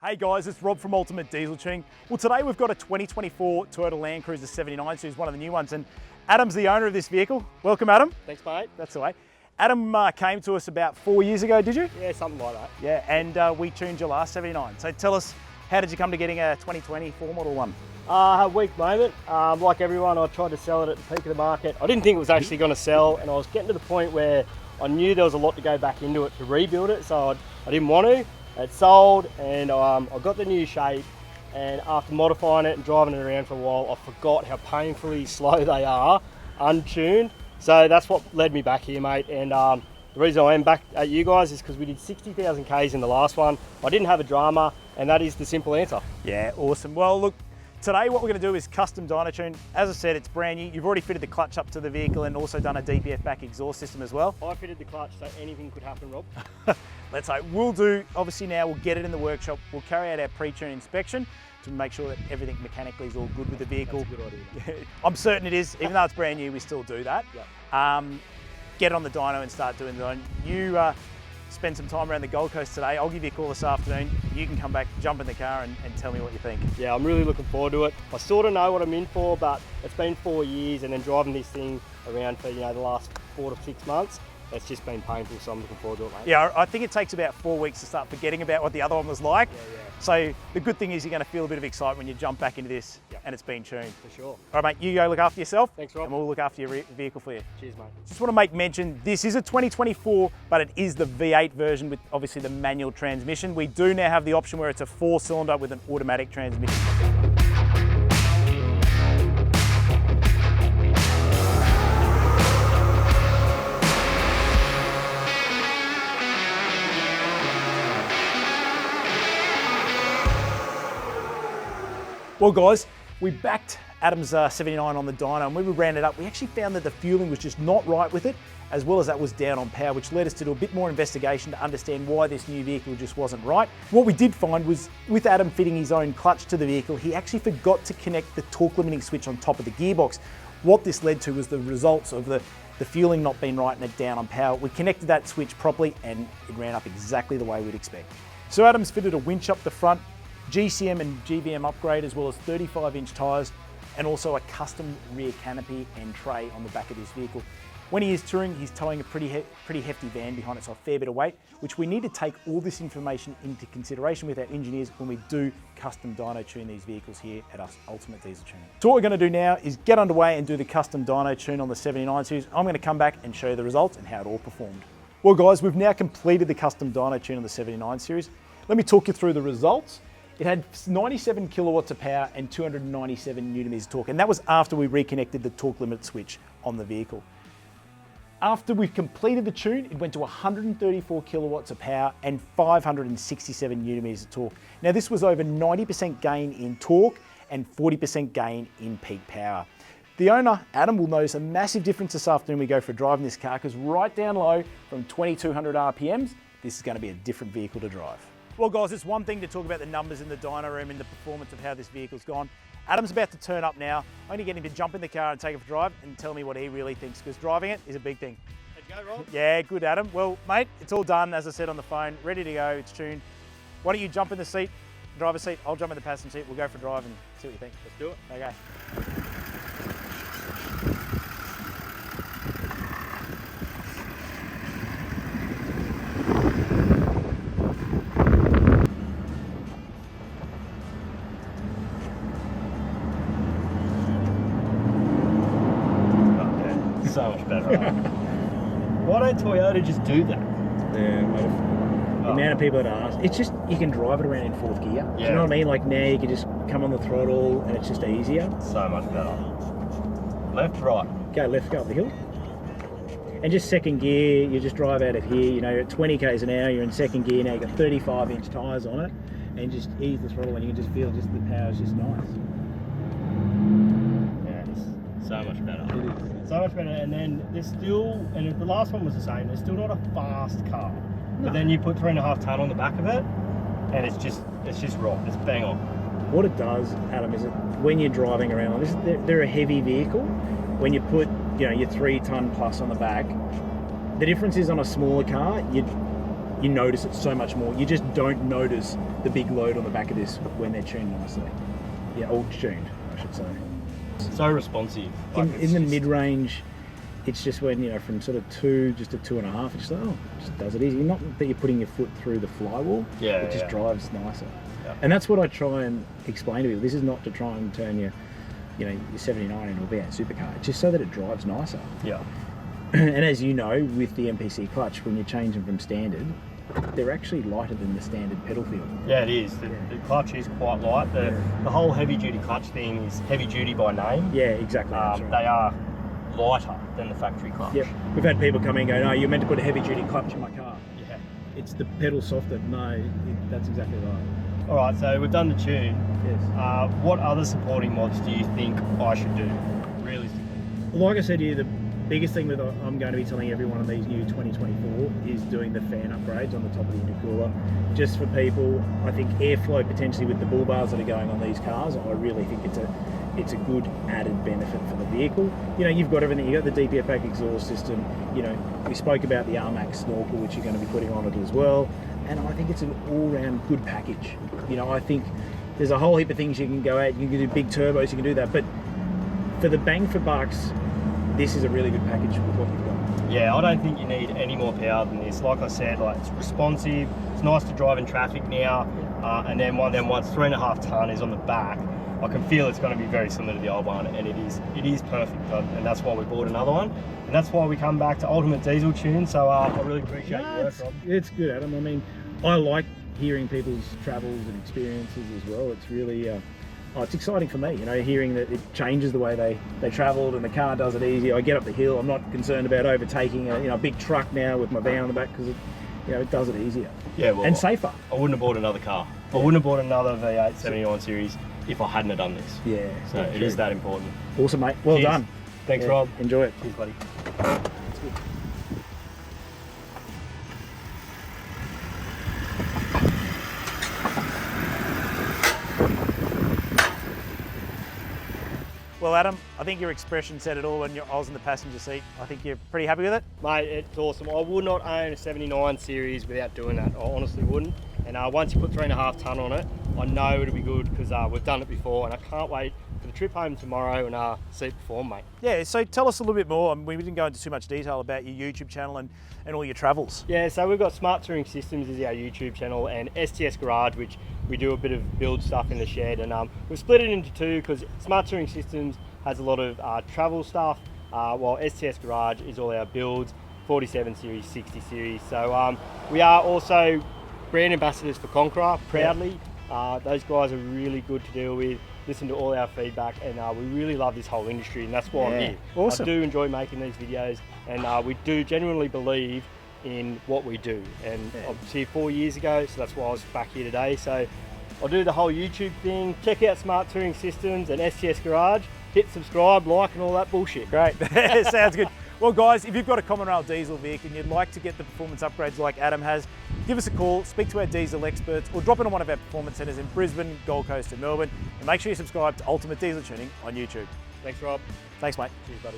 Hey guys, it's Rob from Ultimate Diesel Tuning. Well, today we've got a 2024 Toyota Land Cruiser 79 Series, one of the new ones, and Adam's the owner of this vehicle. Welcome, Adam. Thanks, mate. That's the way. Adam came to us about 4 years ago, did you? Yeah, something like that. Yeah, and we tuned your last 79. So tell us, how did you come to getting a 2024 model one? I had a weak moment. Like everyone, I tried to sell it at the peak of the market. I didn't think it was actually going to sell, and I was getting to the point where I knew there was a lot to go back into it to rebuild it, so I didn't want to. It sold, and I got the new shape, and after modifying it and driving it around for a while, I forgot how painfully slow they are, untuned. So that's what led me back here, mate. And the reason I am back at you guys is because we did 60,000 Ks in the last one. I didn't have a drama, and that is the simple answer. Yeah, awesome. Well, look, today what we're going to do is custom dyno tune. As I said, it's brand new. You've already fitted the clutch up to the vehicle and also done a DPF back exhaust system as well. I fitted the clutch, so anything could happen, Rob. Let's hope. We'll do, obviously now we'll get it in the workshop. We'll carry out our pre-tune inspection to make sure that everything mechanically is all good with the vehicle. That's a good idea. I'm certain it is. Even though it's brand new, we still do that. Yep. Get on the dyno and start doing the dyno. You spend some time around the Gold Coast today. I'll give you a call this afternoon. You can come back, jump in the car and tell me what you think. Yeah, I'm really looking forward to it. I sort of know what I'm in for, but it's been 4 years, and then driving this thing around for the last 4 to 6 months, it's just been painful, so I'm looking forward to it, mate. Yeah, I think it takes about 4 weeks to start forgetting about what the other one was like. Yeah. So the good thing is you're going to feel a bit of excitement when you jump back into this. Yep. And it's been tuned. For sure. All right, mate, you go look after yourself. Thanks, Rob. And we'll look after your vehicle for you. Cheers, mate. Just want to make mention, this is a 2024, but it is the V8 version with obviously the manual transmission. We do now have the option where it's a 4-cylinder with an automatic transmission. Well guys, we backed Adam's 79 on the dyno, and when we ran it up, we actually found that the fueling was just not right with it, as well as that was down on power, which led us to do a bit more investigation to understand why this new vehicle just wasn't right. What we did find was, with Adam fitting his own clutch to the vehicle, he actually forgot to connect the torque limiting switch on top of the gearbox. What this led to was the results of the fueling not being right and it down on power. We connected that switch properly and it ran up exactly the way we'd expect. So Adam's fitted a winch up the front, GCM and GVM upgrade, as well as 35-inch tyres, and also a custom rear canopy and tray on the back of this vehicle. When he is touring, he's towing a pretty hefty van behind it, so a fair bit of weight, which we need to take all this information into consideration with our engineers when we do custom dyno tune these vehicles here at us Ultimate Diesel Tuning. So what we're going to do now is get underway and do the custom dyno tune on the 79 series. I'm going to come back and show you the results and how it all performed. Well guys, we've now completed the custom dyno tune on the 79 series. Let me talk you through the results. It had 97 kilowatts of power and 297 newton meters of torque, and that was after we reconnected the torque limit switch on the vehicle. After we completed the tune, it went to 134 kilowatts of power and 567 newton meters of torque. Now this was over 90% gain in torque and 40% gain in peak power. The owner, Adam, will notice a massive difference this afternoon when we go for a drive in this car, because right down low from 2200 RPMs, this is going to be a different vehicle to drive. Well guys, it's one thing to talk about the numbers in the dyno room and the performance of how this vehicle's gone. Adam's about to turn up now. I'm going to get him to jump in the car and take it for a drive and tell me what he really thinks, because driving it is a big thing. Let's go, Rob. Yeah, good Adam. Well mate, it's all done, as I said on the phone, ready to go, it's tuned. Why don't you jump in the seat, driver's seat, I'll jump in the passenger seat, we'll go for a drive and see what you think. Let's do it. Okay. So much better. Why don't Toyota just do that? Yeah, the amount of people that ask, it's just, you can drive it around in 4th gear. Yeah. Do you know what I mean? Like now you can just come on the throttle and it's just easier. So much better. Left, right. Go left, go up the hill. And just 2nd gear, you just drive out of here, you know, at 20 k's an hour, you're in 2nd gear now, you've got 35-inch tyres on it, and just ease the throttle and you can just feel just the power's just nice. Yeah, it's so much better. So much better, and then there's still, and the last one was the same, there's still not a fast car. No. But then you put 3.5 ton on the back of it, and it's just raw, it's bang on. What it does, Adam, is that when you're driving around, they're a heavy vehicle. When you put, you know, your 3 ton plus on the back, the difference is on a smaller car, you notice it so much more. You just don't notice the big load on the back of this when they're tuned nicely. Yeah, all tuned, I should say. So responsive. In the mid-range, it's just when, you know, from sort of 2 just to 2.5, it's just like, oh, it just does it easy. Not that you're putting your foot through the flywheel, it just drives nicer. Yeah. And that's what I try and explain to people. This is not to try and turn your 79 into a V8 supercar. It's just so that it drives nicer. Yeah. And as you know, with the MPC clutch, when you change them from standard, they're actually lighter than the standard pedal feel. Yeah, it is. The clutch is quite light. The whole heavy-duty clutch thing is heavy-duty by name. Yeah, exactly. That's right. They are lighter than the factory clutch. Yep. We've had people come in and go, no, you're meant to put a heavy-duty clutch in my car. Yeah. It's the pedal softer. No, that's exactly right. All right, so we've done the tune. Yes. What other supporting mods do you think I should do, realistically? Like I said to you, the biggest thing that I'm going to be telling everyone on these new 2024 is doing the fan upgrades on the top of the intercooler. Just for people, I think airflow potentially with the bull bars that are going on these cars, I really think it's a good added benefit for the vehicle. You know, you've got everything. You've got the DPFAC exhaust system. You know, we spoke about the RMAX snorkel, which you're going to be putting on it as well. And I think it's an all-round good package. You know, I think there's a whole heap of things you can go at. You can do big turbos, you can do that. But for the bang for bucks, this is a really good package with what you've got. Yeah, I don't think you need any more power than this. Like I said, like, it's responsive. It's nice to drive in traffic now. And then once 3.5 tonne is on the back, I can feel it's going to be very similar to the old one, and it is perfect, and that's why we bought another one, and that's why we come back to Ultimate Diesel Tune. So I really appreciate your work, Rob. It's good, Adam. I mean, I like hearing people's travels and experiences as well. It's really, it's exciting for me, you know, hearing that it changes the way they travelled and the car does it easy. I get up the hill, I'm not concerned about overtaking a big truck now with my van on the back, because it does it easier. Yeah, well, and safer. I wouldn't have bought another car. I wouldn't have bought another V8 79 series if I hadn't have done this. Yeah. So it is that important. Awesome, mate. Well done. Thanks, Rob. Enjoy it. Cheers, buddy. That's good. Well, Adam, I think your expression said it all when I was in the passenger seat. I think you're pretty happy with it? Mate, it's awesome. I would not own a 79 series without doing that. I honestly wouldn't. And once you put 3.5 tonne on it, I know it'll be good, because we've done it before, and I can't wait for the trip home tomorrow and see it perform, mate. Yeah, so tell us a little bit more. I mean, we didn't go into too much detail about your YouTube channel and all your travels. Yeah, so we've got Smart Touring Systems is our YouTube channel, and STS Garage, which we do a bit of build stuff in the shed, and we've split it into two, because Smart Touring Systems has a lot of travel stuff, while STS Garage is all our builds, 47 series, 60 series. So we are also brand ambassadors for Conqueror, proudly. Those guys are really good to deal with, listen to all our feedback, and we really love this whole industry, and that's why I'm here. Awesome. I do enjoy making these videos, and we do genuinely believe in what we do. And I was here 4 years ago, so that's why I was back here today. So I'll do the whole YouTube thing. Check out Smart Touring Systems and STS Garage. Hit subscribe, like, and all that bullshit. Great. Sounds good. Well, guys, if you've got a common rail diesel vehicle and you'd like to get the performance upgrades like Adam has, give us a call, speak to our diesel experts, or drop in on one of our performance centres in Brisbane, Gold Coast, and Melbourne. And make sure you subscribe to Ultimate Diesel Tuning on YouTube. Thanks, Rob. Thanks, mate. Cheers, buddy.